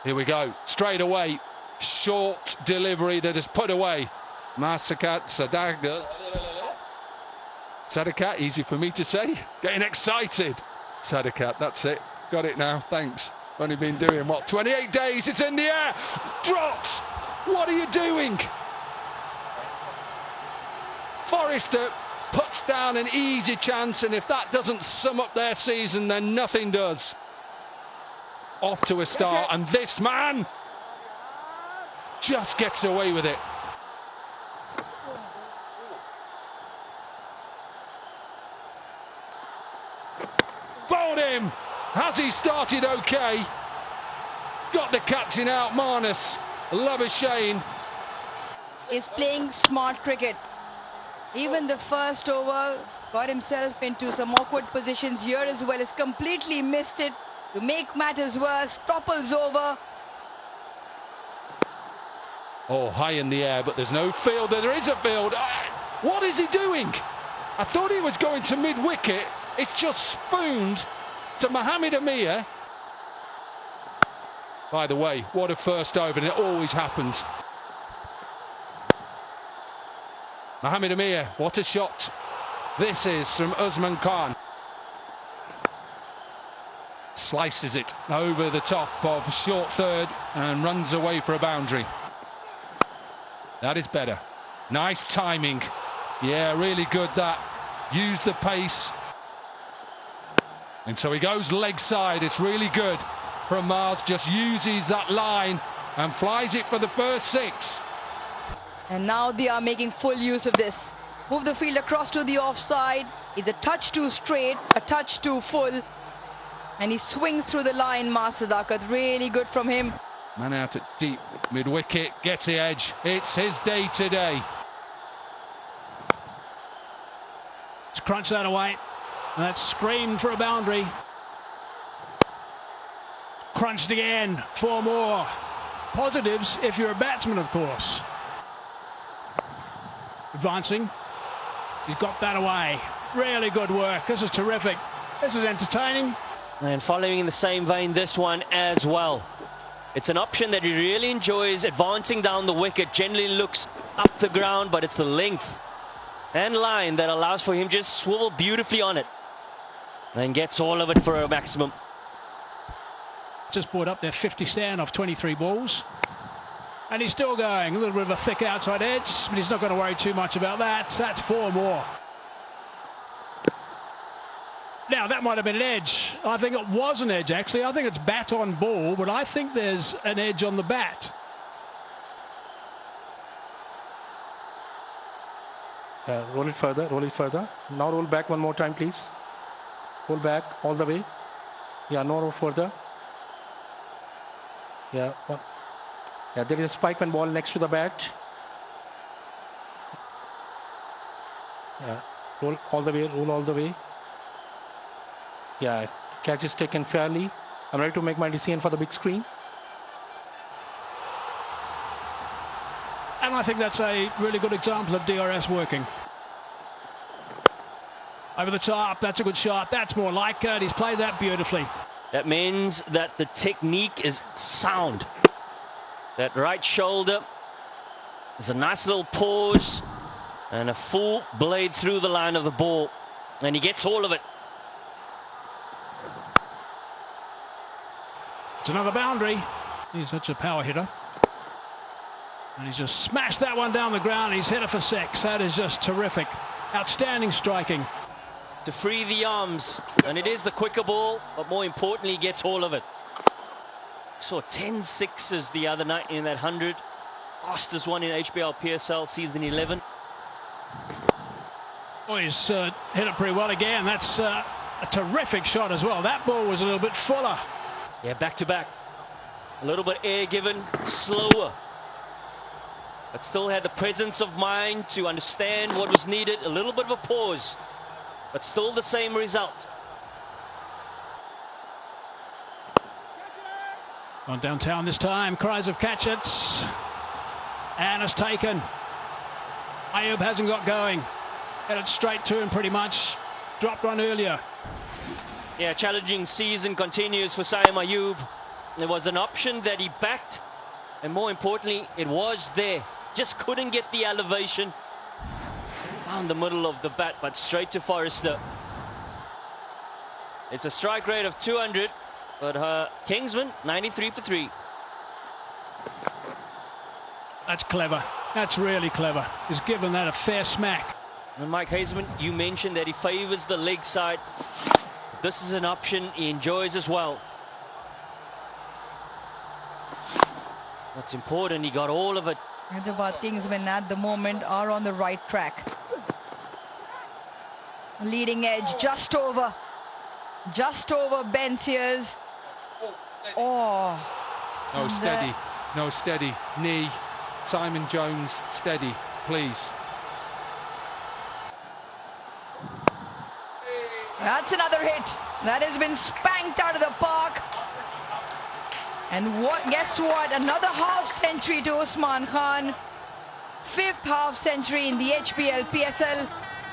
Here we go, straight away. Short delivery that is put away. Sadakat, easy for me to say. Getting excited. Sadakat, that's it. Got it now, thanks. Only been doing, what, 28 days? It's in the air. Drops. What are you doing? Forrester puts down an easy chance, and if that doesn't sum up their season, then nothing does. Off to a start, and this man just gets away with it. Bowled him. Has he started okay? Got the captain out, Marnus. Labuschagne is playing smart cricket. Even the first over got himself into some awkward positions here as well. Has completely missed it. To make matters worse, topples over. Oh, high in the air, but there's no field. There is a field. What is he doing? I thought he was going to mid-wicket. It's just spooned to Mohammad Amir. By the way, what a first over, and it always happens. Mohammad Amir, what a shot. This is from Usman Khan. Slices it over the top of short third and runs away for a boundary. That is better. Nice timing. Yeah, really good that. Use the pace. And so he goes leg side. It's really good from Mars. Just uses that line and flies it for the first 6. And now they are making full use of this. Move the field across to the offside. It's a touch too straight, a touch too full. And he swings through the line, Sadakat. Really good from him. Man out at deep mid-wicket, gets the edge. It's his day today. Let's crunch that away. And that's screamed for a boundary. Crunched again. 4 more. Positives if you're a batsman, of course. Advancing. He's got that away. Really good work. This is terrific. This is entertaining. And following in the same vein, this one as well. It's an option that he really enjoys, advancing down the wicket. Generally looks up the ground, but it's the length and line that allows for him just swivel beautifully on it. And gets all of it for a maximum. Just brought up their 50 stand off 23 balls. And he's still going. A little bit of a thick outside edge, but he's not going to worry too much about that. That's 4 more. Now, that might have been an edge. I think it was an edge, actually. I think it's bat on ball, but I think there's an edge on the bat. Roll it further, roll it further. Now roll back one more time, please. Roll back all the way. Yeah, no, roll further. Yeah, yeah, there is a spike and ball next to the bat. Yeah, roll all the way, roll all the way. Yeah, catch is taken fairly. I'm ready to make my decision for the big screen. And I think that's a really good example of DRS working. Over the top, that's a good shot. That's more like it. He's played that beautifully. That means that the technique is sound. That right shoulder. There's a nice little pause and a full blade through the line of the ball. And he gets all of it. It's another boundary. He's such a power hitter. And he's just smashed that one down the ground. He's hit it for 6. That is just terrific. Outstanding striking. To free the arms. And it is the quicker ball, but more importantly, he gets all of it. Saw 10 sixes the other night in that 100. Fastest one in HBL PSL season 11. Oh, he's hit it pretty well again. That's a terrific shot as well. That ball was a little bit fuller. Yeah, back to back. A little bit air given, slower. But still had the presence of mind to understand what was needed. A little bit of a pause, but still the same result. On downtown this time, cries of catch it. And it's taken. Ayub hasn't got going. Hit it straight to him pretty much. Dropped one earlier. Yeah, challenging season continues for Saim Ayub. It was an option that he backed, and more importantly, it was there. Just couldn't get the elevation down the middle of the bat, but straight to Forrester. It's a strike rate of 200, but her Kingsman 93 for 3. That's clever. That's really clever. He's given that a fair smack. And Mike Hazeman, you mentioned that he favours the leg side. This is an option he enjoys as well. What's important, he got all of it. Hyderabad Kingsmen at the moment are on the right track. Leading edge just over Ben Sears. Oh. No, steady. No, steady. Knee. Simon Jones, steady, please. That's another hit. That has been spanked out of the park. And guess what? Another half century to Usman Khan. 5th half century in the HPL PSL.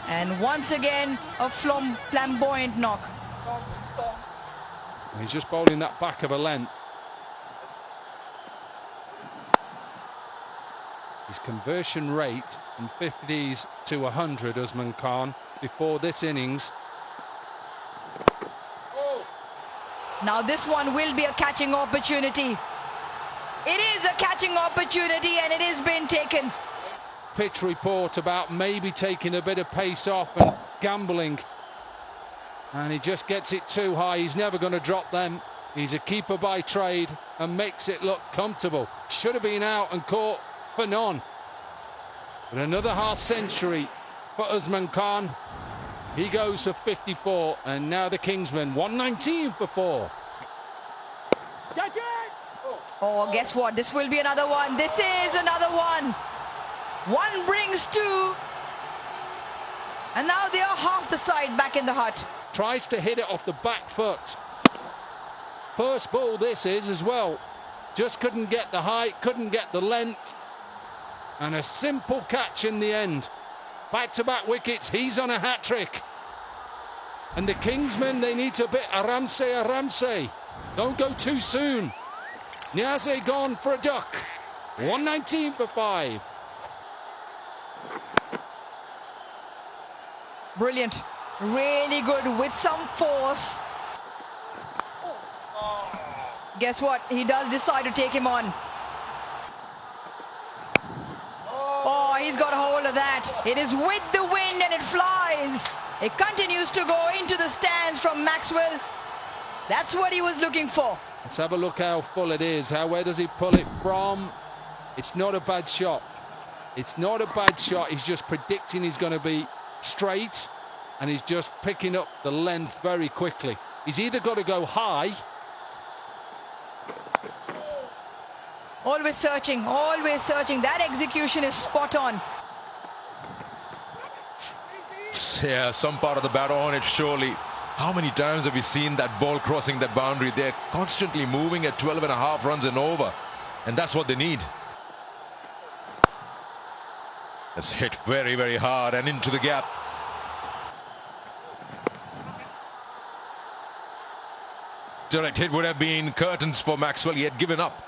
And once again, a flamboyant knock. He's just bowling that back of a length. His conversion rate from 50s to 100, Usman Khan, before this innings. Now this one will be a catching opportunity. It is a catching opportunity and it has been taken. Pitch report about maybe taking a bit of pace off and gambling. And he just gets it too high. He's never going to drop them. He's a keeper by trade and makes it look comfortable. Should have been out and caught for none. But another half century for Usman Khan. He goes for 54, and now the Kingsman 119 for 4. Oh, guess what? This will be another one. This is another one. One brings 2. And now they are half the side back in the hut. Tries to hit it off the back foot. First ball this is as well. Just couldn't get the height, couldn't get the length. And a simple catch in the end. Back-to-back wickets, he's on a hat-trick. And the Kingsmen, they need to bit Aramse. Don't go too soon. Niaze gone for a duck. 119 for 5. Brilliant. Really good with some force. Guess what? He does decide to take him on. Oh, he's got a hold of that. It is with the wind and it flies. It continues to go into the stands from Maxwell. That's what he was looking for. Let's have a look how full it is. Where does he pull it from? It's not a bad shot. It's not a bad shot. He's just predicting he's going to be straight, and he's just picking up the length very quickly. He's either got to go high. Always searching, always searching. That execution is spot on. Yeah, some part of the bat on it, surely. How many times have we seen that ball crossing that boundary? They're constantly moving at 12.5 runs and over, and that's what they need. It's hit very, very hard and into the gap. Direct hit would have been curtains for Maxwell. He had given up.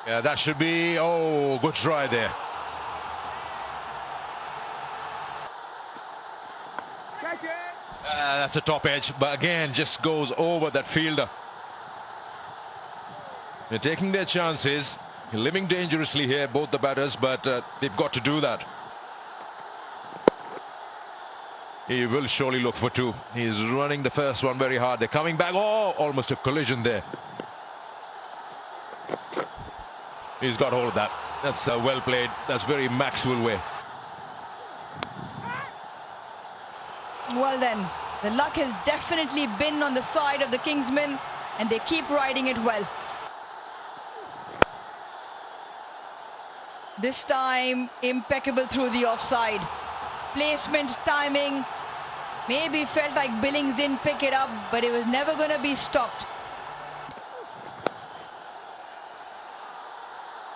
Yeah, that should be... Oh, good try there. That's a top edge, but again, just goes over that fielder. They're taking their chances, living dangerously here, both the batters, but they've got to do that. He will surely look for 2. He's running the first one very hard. They're coming back. Oh, almost a collision there. He's got hold of that. That's well played. That's very Maxwell way. Well then, the luck has definitely been on the side of the Kingsmen, and they keep riding it well. This time, impeccable through the offside. Placement, timing. Maybe felt like Billings didn't pick it up, but it was never going to be stopped.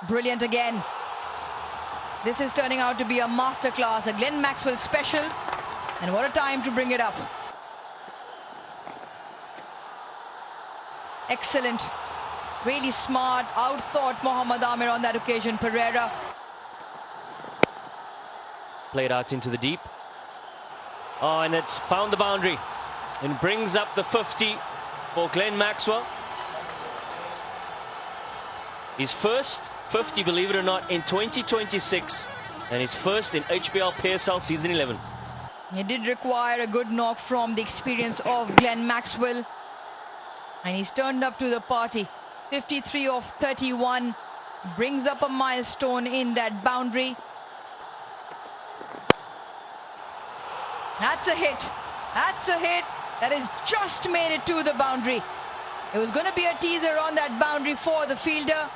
Brilliant again. This is turning out to be a masterclass, a Glenn Maxwell special. And what a time to bring it up. Excellent. Really smart, out-thought Mohammad Amir on that occasion. Pereira. Played out into the deep. Oh, and it's found the boundary. And brings up the 50 for Glenn Maxwell. His first 50, believe it or not, in 2026. And his first in HBL PSL Season 11. It did require a good knock from the experience of Glenn Maxwell. And he's turned up to the party. 53 of 31. Brings up a milestone in that boundary. That's a hit. That's a hit. That has just made it to the boundary. It was going to be a teaser on that boundary for the fielder.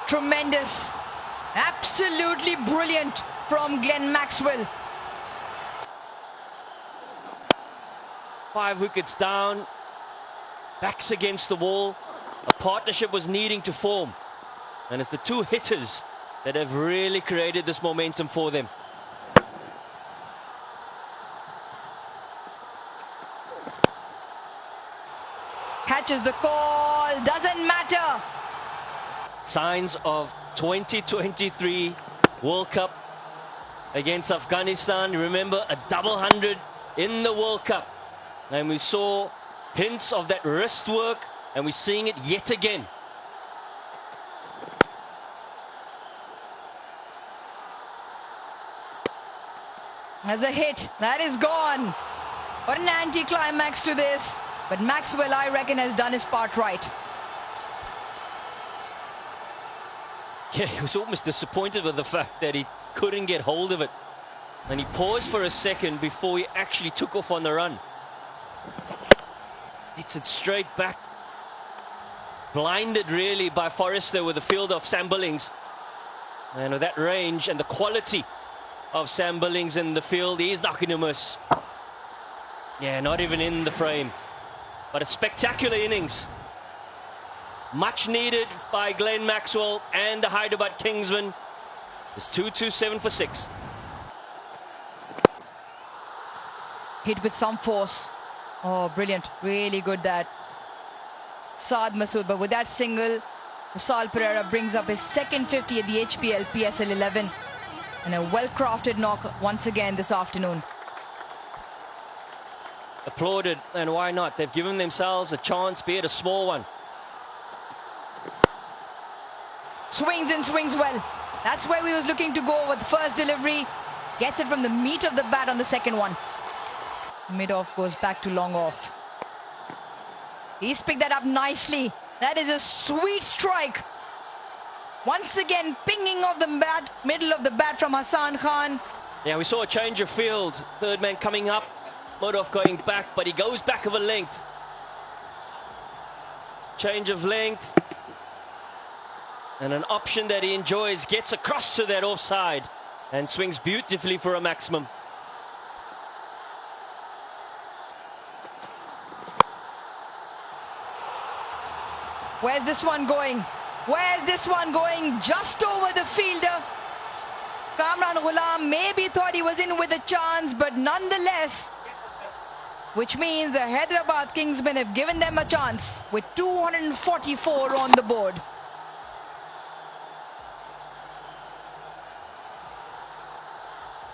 Tremendous. Absolutely brilliant from Glenn Maxwell. 5 wickets down. Backs against the wall. A partnership was needing to form. And it's the two hitters that have really created this momentum for them. Catches the call. Doesn't matter. Signs of 2023 World Cup against Afghanistan. Remember, a double 100 in the World Cup. And we saw hints of that wrist work, and we're seeing it yet again. As a hit, that is gone. What an anti-climax to this. But Maxwell, I reckon, has done his part right. Yeah, he was almost disappointed with the fact that he couldn't get hold of it. And he paused for a second before he actually took off on the run. Hits it straight back. Blinded, really, by Forrester with the field of Sam Billings. And with that range and the quality of Sam Billings in the field, he's not going to miss. Yeah, not even in the frame. But a spectacular innings. Much needed by Glenn Maxwell and the Hyderabad Kingsman. It's 227 for 6. Hit with some force. Oh, brilliant. Really good that. Saad Masood. But with that single, Vishal Pereira brings up his second 50 at the HPL PSL 11. And a well-crafted knock once again this afternoon. Applauded, and why not? They've given themselves a chance, be it a small one. Swings and swings well. That's where we was looking to go with the first delivery. Gets it from the meat of the bat on the second one. Mid-off goes back to long off. He's picked that up nicely. That is a sweet strike. Once again, pinging off the bat, middle of the bat from Hassan Khan. Yeah, we saw a change of field. Third man coming up. Murdoch going back, but he goes back of a length. Change of length. And an option that he enjoys. Gets across to that offside. And swings beautifully for a maximum. Where's this one going? Where's this one going? Just over the fielder. Kamran Ghulam maybe thought he was in with a chance, but nonetheless, which means the Hyderabad Kingsmen have given them a chance with 244 on the board.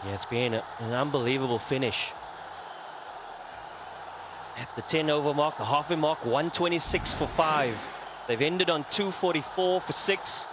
Yeah, it's been an unbelievable finish. At the 10 over mark, the halfway mark, 126 for 5. They've ended on 244 for 6.